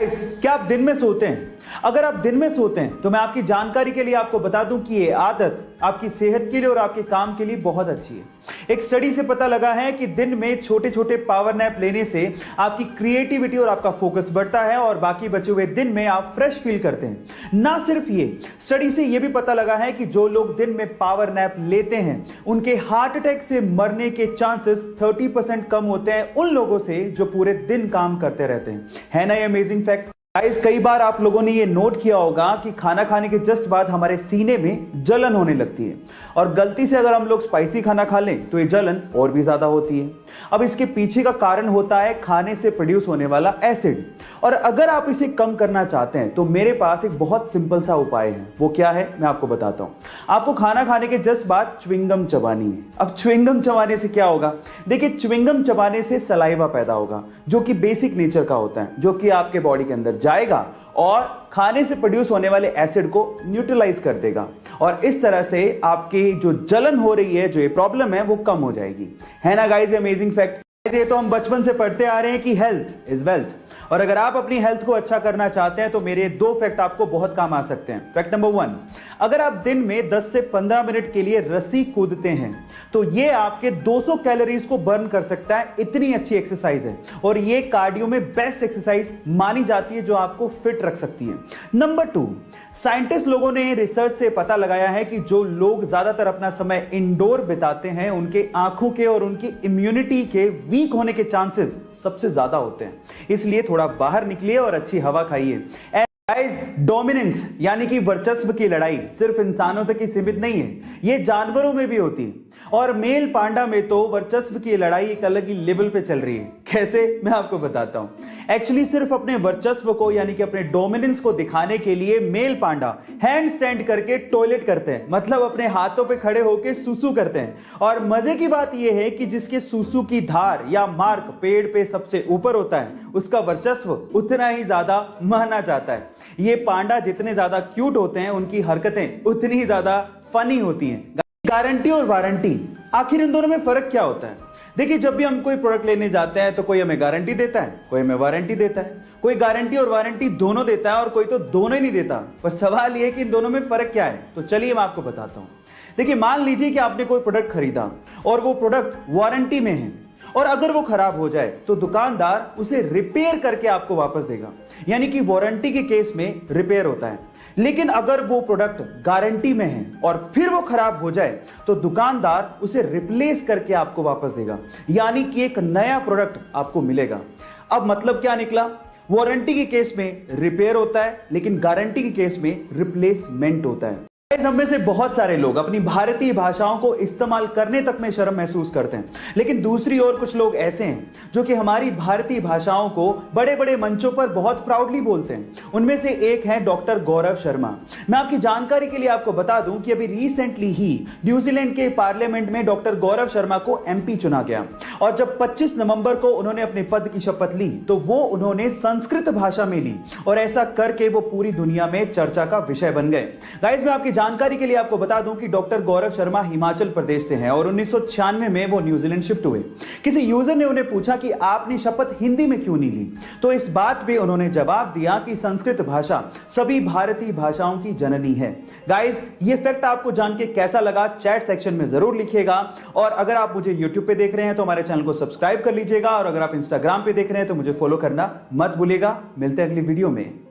क्या आप दिन में सोते हैं? अगर आप दिन में सोते हैं तो मैं आपकी जानकारी के लिए आपको बता दूं कि ये आदत आपकी सेहत के लिए और आपके काम के लिए बहुत अच्छी है। एक स्टडी से पता लगा है कि दिन में छोटे छोटे पावर नैप लेने से आपकी क्रिएटिविटी और आपका फोकस बढ़ता है और बाकी बचे हुए दिन में आप फ्रेश फील करते हैं। ना सिर्फ ये, स्टडी से यह भी पता लगा है कि जो लोग दिन में पावर नैप लेते हैं उनके हार्ट अटैक से मरने के चांसेस 30% कम होते हैं उन लोगों से जो पूरे दिन काम करते रहते हैं। है ना ये अमेजिंग फैक्ट? गाइस, कई बार आप लोगों ने ये नोट किया होगा कि खाना खाने के जस्ट बाद हमारे सीने में जलन होने लगती है और गलती से अगर हम लोग स्पाइसी खाना खा लें तो ये जलन और भी ज्यादा होती है। अब इसके पीछे का कारण होता है खाने से प्रोड्यूस होने वाला एसिड, और अगर आप इसे कम करना चाहते हैं तो मेरे पास एक बहुत सिंपल सा उपाय है। वो क्या है मैं आपको बताता हूं। आपको खाना खाने के जस्ट बाद च्युइंगम चबानी है। अब च्युइंगम चबाने से क्या होगा? देखिए, च्युइंगम चबाने से सलाइवा पैदा होगा जो कि बेसिक नेचर का होता है, जो कि आपके बॉडी के अंदर जाएगा और खाने से प्रोड्यूस होने वाले एसिड को न्यूट्रलाइज कर देगा और इस तरह से आपकी जो जलन हो रही है, जो ये प्रॉब्लम है, वो कम हो जाएगी। है ना गाइस अमेजिंग फैक्ट? ये तो हम बचपन से पढ़ते आ रहे हैं कि हेल्थ इज वेल्थ, और अगर आप अपनी हेल्थ को अच्छा करना चाहते हैं तो मेरे दो फैक्ट आपको बहुत काम आ सकते हैं। फैक्ट नंबर 1, अगर आप दिन में 10 से 15 मिनट के लिए रस्सी कूदते हैं तो ये आपके 200 कैलोरीज को बर्न कर सकता है। इतनी अच्छी एक्सरसाइज है और ये कार्डियो में बेस्ट एक्सरसाइज मानी जाती है जो आपको फिट रख सकती है। नंबर 2, साइंटिस्ट लोगों ने रिसर्च से पता लगाया है कि जो लोग ज्यादातर अपना समय इंडोर बिताते हैं उनके आंखों के और उनकी इम्यूनिटी के वीक होने के चांसेस सबसे ज्यादा होते हैं। इसलिए थोड़ा बाहर निकलिए और अच्छी हवा खाइए। गाइस, डोमिनेंस यानी कि वर्चस्व की लड़ाई सिर्फ इंसानों तक ही सीमित नहीं है, ये जानवरों में भी होती है और मेल पांडा में तो वर्चस्व की लड़ाई एक अलग ही लेवल पे चल रही है। कैसे मैं आपको बताता हूं। एक्चुअली सिर्फ अपने वर्चस्व को यानी कि अपने डोमिनेंस को दिखाने के लिए मेल पांडा हैंड स्टैंड करके टॉयलेट करते हैं, मतलब अपने हाथों पे खड़े होकर सुसु करते हैं। और मजे की बात यह है कि जिसके सुसु की धार या मार्क पेड़ पे सबसे ऊपर होता है उसका वर्चस्व उतना ही ज्यादा माना जाता है। ये पांडा जितने ज्यादा क्यूट होते हैं उनकी हरकतें उतनी ही ज्यादा फनी होती हैं। गारंटी और वारंटी, आखिर इन दोनों में फर्क क्या होता है? देखिए, जब भी हम कोई प्रोडक्ट लेने जाते हैं तो कोई हमें गारंटी देता है, कोई हमें वारंटी देता है। कोई गारंटी और वारंटी दोनों देता है और कोई तो दोनों ही नहीं देता। पर सवाल यह है कि इन दोनों में फर्क क्या है? तो चलिए मैं आपको बताता हूं। देखिए, मान लीजिए कि आपने कोई प्रोडक्ट खरीदा और वो प्रोडक्ट वारंटी में है और अगर वो खराब हो जाए तो दुकानदार उसे रिपेयर करके आपको वापस देगा, यानी कि वारंटी के केस में रिपेयर होता है। लेकिन अगर वो प्रोडक्ट गारंटी में है और फिर वो खराब हो जाए तो दुकानदार उसे रिप्लेस करके आपको वापस देगा, यानी कि एक नया प्रोडक्ट आपको मिलेगा। अब मतलब क्या निकला? वारंटी के केस में रिपेयर होता है लेकिन गारंटी के केस में रिप्लेसमेंट होता है। हम में से बहुत सारे लोग अपनी भारतीय भाषाओं को इस्तेमाल करने तक में शर्म महसूस करते हैं, लेकिन दूसरी ओर कुछ लोग ऐसे हैं जो कि हमारी भारतीय भाषाओं को बड़े बड़े मंचों पर बहुत प्राउडली बोलते हैं। उनमें से एक है डॉक्टर गौरव शर्मा। मैं आपकी जानकारी के लिए आपको बता दूं कि अभी रिसेंटली ही न्यूजीलैंड के पार्लियामेंट में डॉक्टर गौरव शर्मा को एमपी चुना गया और जब 25 नवंबर को उन्होंने अपने पद की शपथ ली तो वो उन्होंने संस्कृत भाषा में ली और ऐसा करके वो पूरी दुनिया में चर्चा का विषय बन गए। गाइस, मैं आपकी जानकारी के लिए आपको बता दूं कि डॉक्टर गौरव शर्मा हिमाचल प्रदेश से हैं और 1996 में वो न्यूजीलैंड शिफ्ट हुए। किसी यूजर ने उन्हें पूछा कि आपने शपथ हिंदी में क्यों नहीं ली, तो इस बात पे उन्होंने जवाब दिया कि संस्कृत भाषा सभी भारतीय भाषाओं की जननी है। गाइस, ये फैक्ट आपको जान के कैसा लगा चैट सेक्शन में जरूर लिखिएगा और अगर आप मुझे यूट्यूब पे देख रहे हैं तो हमारे चैनल को सब्सक्राइब कर लीजिएगा और अगर आप इंस्टाग्राम पे देख रहे हैं तो मुझे फॉलो करना मत भूलिएगा। मिलते हैं अगली वीडियो में।